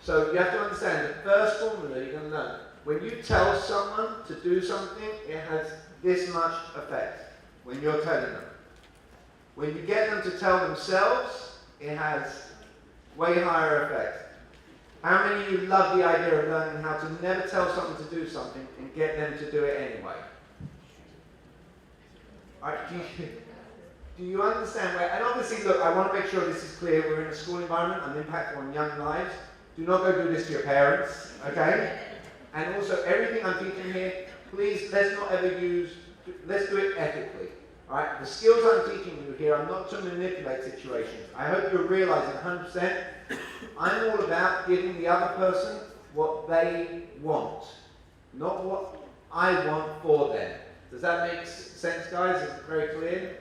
So you have to understand the first formula you're going to learn. When you tell someone to do something, it has this much effect when you're telling them. When you get them to tell themselves, it has way higher effect. How many of you love the idea of learning how to never tell someone to do something and get them to do it anyway? Right, do you understand where, and obviously look, I want to make sure this is clear, we're in a school environment, I'm impactful on young lives. Do not go do this to your parents, okay? And also everything I'm teaching here, please let's not ever use, let's do it ethically. Alright, the skills I'm teaching you here are not to manipulate situations. I hope you're realizing 100%, I'm all about giving the other person what they want, not what I want for them. Does that make sense, guys? Is it very clear?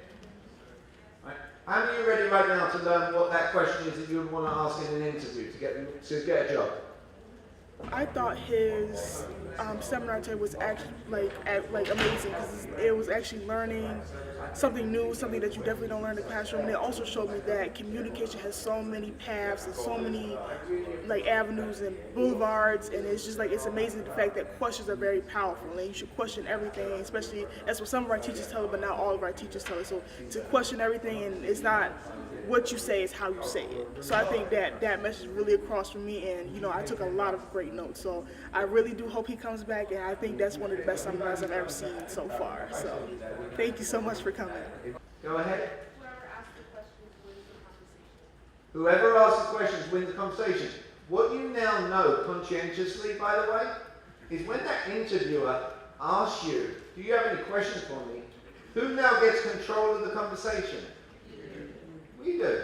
Right. How many are ready right now to learn what that question is that you would want to ask in an interview to get a job? I thought his seminar today was actually amazing because it was actually learning something new, something that you definitely don't learn in the classroom. And it also showed me that communication has so many paths and so many avenues and boulevards, and it's just it's amazing the fact that questions are very powerful and you should question everything, especially that's what some of our teachers tell us, but not all of our teachers tell us. So to question everything, and it's not what you say, is how you say it. So I think that message really across from me, and I took a lot of great notes. So I really do hope he comes back, and I think that's one of the best seminars I've ever seen so far. So thank you so much for coming. Go ahead. Whoever asks the questions wins the conversation. What you now know conscientiously, by the way, is when that interviewer asks you, do you have any questions for me? Who now gets control of the conversation? We do.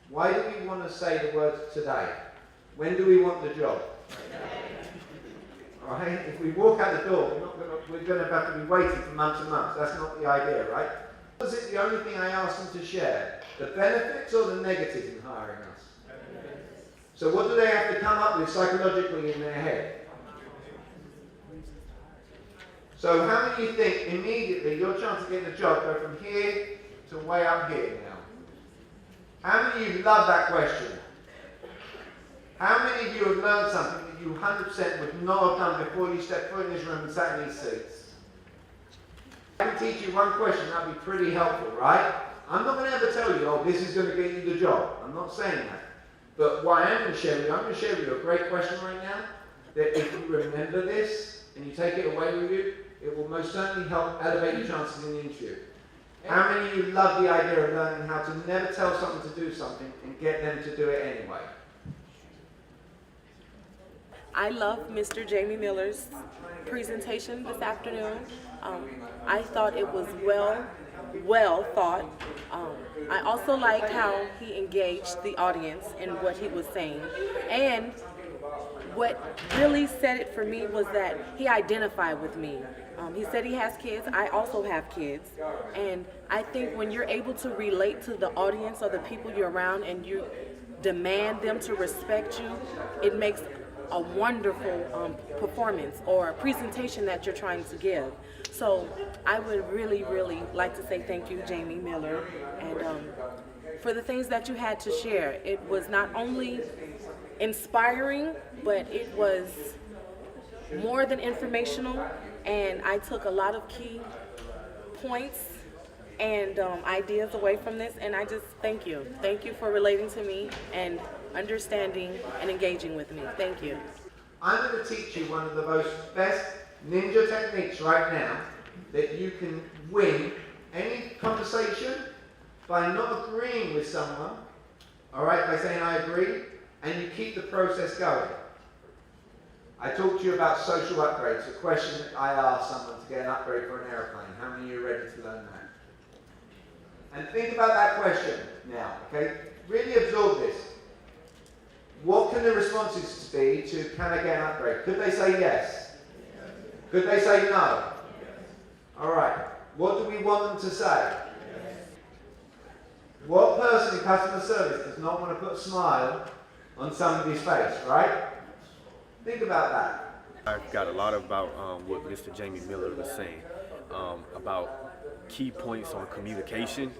Why do we want to say the words today? When do we want the job? Alright? If we walk out the door, we're going to have to be waiting for months and months. That's not the idea, right? Was it the only thing I asked them to share? The benefits or the negatives in hiring us? So what do they have to come up with psychologically in their head? So how many of you think immediately your chance of getting a job go from here to way up here now? How many of you love that question? How many of you have learned something that you 100% would not have done before you stepped foot in this room and sat in these seats? I can teach you one question, that would be pretty helpful, right? I'm not going to ever tell you, oh, this is going to get you the job. I'm not saying that. But what I am going to share with you, I'm going to share with you a great question right now, that if you remember this and you take it away with you, it will most certainly help elevate your chances in the interview. How many of you love the idea of learning how to never tell someone to do something and get them to do it anyway? I love Mr. Jamie Miller's presentation this afternoon. I thought it was well thought. I also liked how he engaged the audience in what he was saying. And what really said it for me was that he identified with me. He said he has kids. I also have kids. And I think when you're able to relate to the audience or the people you're around and you demand them to respect you, it makes a wonderful performance or presentation that you're trying to give. So I would really, really like to say thank you, Jamie Miller, and for the things that you had to share. It was not only inspiring, but it was more than informational, and I took a lot of key points and ideas away from this, and I just thank you. Thank you for relating to me and understanding and engaging with me. Thank you. I'm going to teach you one of the most best ninja techniques right now that you can win any conversation by not agreeing with someone, alright, by saying I agree, and you keep the process going. I talked to you about social upgrades, a question that I asked someone to get an upgrade for an airplane. How many of you are ready to learn that? And think about that question now, okay? Really absorb this. What can the responses be to can I get an upgrade? Could they say yes? Could they say no? Alright. What do we want them to say? What person in customer service does not want to put a smile on somebody's face, right? Think about that. I got a lot about what Mr. Jamie Miller was saying about key points on communication,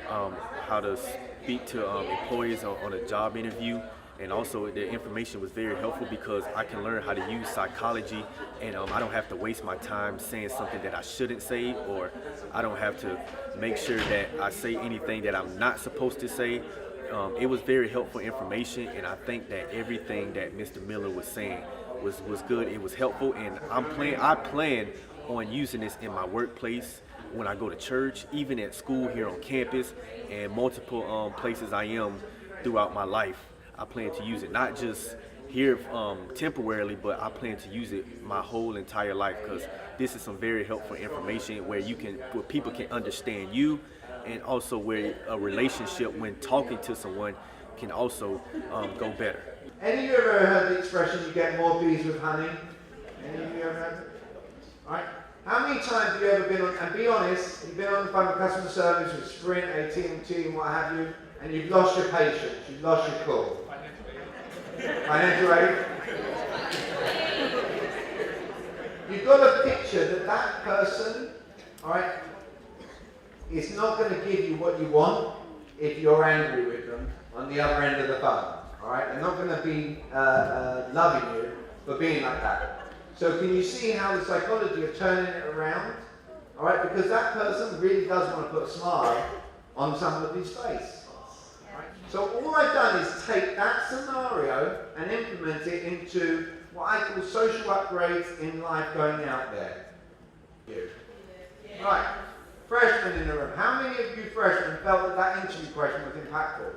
how to speak to employees on a job interview, And also the information was very helpful because I can learn how to use psychology, and I don't have to waste my time saying something that I shouldn't say, or I don't have to make sure that I say anything that I'm not supposed to say. It was very helpful information, and I think that everything that Mr. Miller was saying was good. It was helpful, and I plan on using this in my workplace, when I go to church, even at school here on campus, and multiple places I am throughout my life. I plan to use it not just here temporarily, but I plan to use it my whole entire life, because this is some very helpful information where people can understand you, and also where a relationship when talking to someone can also go better. Any of you ever heard the expression, you get more bees with honey? Any of you ever heard it? Alright. How many times have you ever been on, and be honest, you've been on the phone with customer service with Sprint, AT&T, and what have you, and you've lost your patience, you've lost your cool. Financial aid? You've got to picture that person, alright, is not going to give you what you want if you're angry with them on the other end of the phone. Alright, they're not going to be loving you for being like that. So can you see how the psychology of turning it around? Alright, because that person really does want to put a smile on somebody's face. Right? So all I've done is take that scenario and implement it into what I call social upgrades in life going out there. You. Right, freshmen in the room. How many of you freshmen felt that interview question was impactful?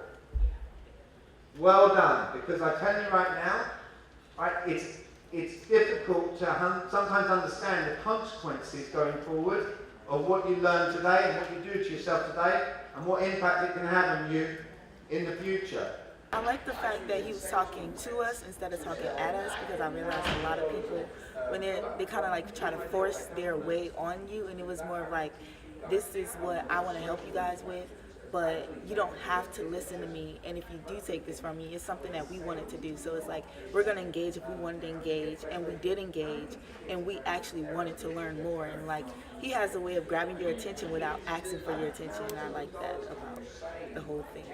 Well done, because I tell you right now, right, it's difficult to sometimes understand the consequences going forward of what you learn today and what you do to yourself today and what impact it can have on you in the future. I like the fact that he was talking to us instead of talking at us, because I realized a lot of people, when they kind of like try to force their way on you, and it was more of like, this is what I want to help you guys with, but you don't have to listen to me, and if you do take this from me, it's something that we wanted to do. So it's like, we're going to engage if we wanted to engage, and we did engage, and we actually wanted to learn more. And like, he has a way of grabbing your attention without asking for your attention, and I like that about the whole thing.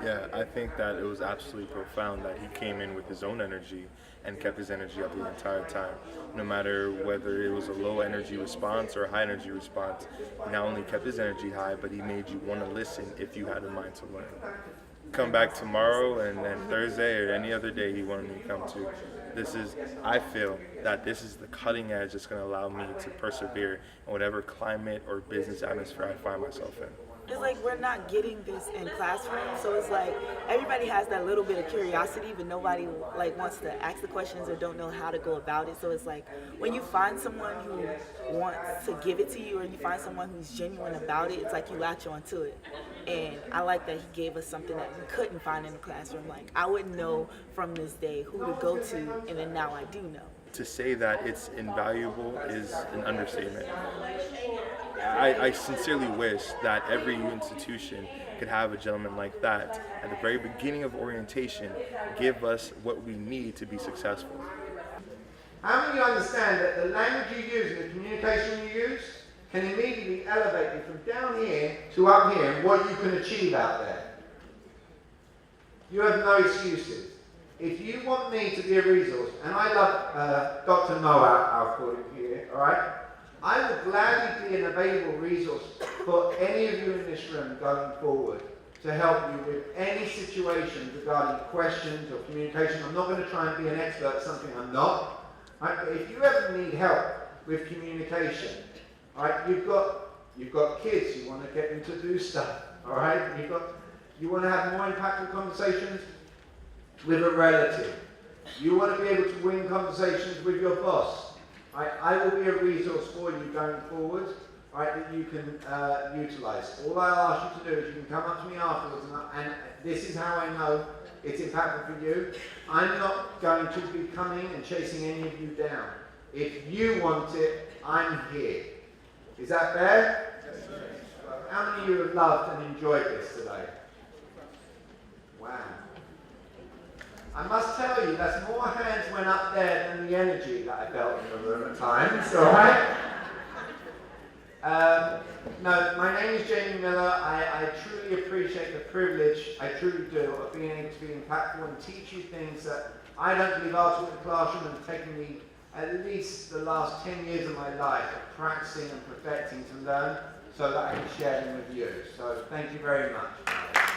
Yeah, I think that it was absolutely profound that he came in with his own energy and kept his energy up the entire time. No matter whether it was a low energy response or a high energy response, he not only kept his energy high, but he made you want to listen if you had a mind to learn. Come back tomorrow and then Thursday or any other day he wanted me to come to. I feel that this is the cutting edge that's going to allow me to persevere in whatever climate or business atmosphere I find myself in. It's like we're not getting this in classrooms, so it's like everybody has that little bit of curiosity, but nobody like wants to ask the questions or don't know how to go about it. So it's like when you find someone who wants to give it to you, or you find someone who's genuine about it, it's like you latch onto it. And I like that he gave us something that we couldn't find in the classroom. Like, I wouldn't know from this day who to go to, and then now I do know. To say that it's invaluable is an understatement. I sincerely wish that every institution could have a gentleman like that at the very beginning of orientation, give us what we need to be successful. How many of you understand that the language you use and the communication you use can immediately elevate you from down here to up here and what you can achieve out there? You have no excuses. If you want me to be a resource, and I love Dr. Noah, I'll call him here, alright? I will gladly be an available resource for any of you in this room going forward to help you with any situation regarding questions or communication. I'm not going to try and be an expert at something I'm not. Right? But if you ever need help with communication, right, you've got kids, you want to get them to do stuff, all right? You want to have more impactful conversations with a relative. You want to be able to win conversations with your boss. Right? I will be a resource for you going forward, right, that you can utilize. All I'll ask you to do is you can come up to me afterwards, and this is how I know it's impactful for you. I'm not going to be coming and chasing any of you down. If you want it, I'm here. Is that fair? Yes, sir. How many of you have loved and enjoyed this today? Wow. I must tell you, that's more hands went up there than the energy that I felt in the room at times, alright? No, my name is Jamie Miller. I truly appreciate the privilege, I truly do, of being able to be impactful and teach you things that I don't believe I taught in the classroom, and taken me at least the last 10 years of my life of practicing and perfecting to learn so that I can share them with you. So thank you very much.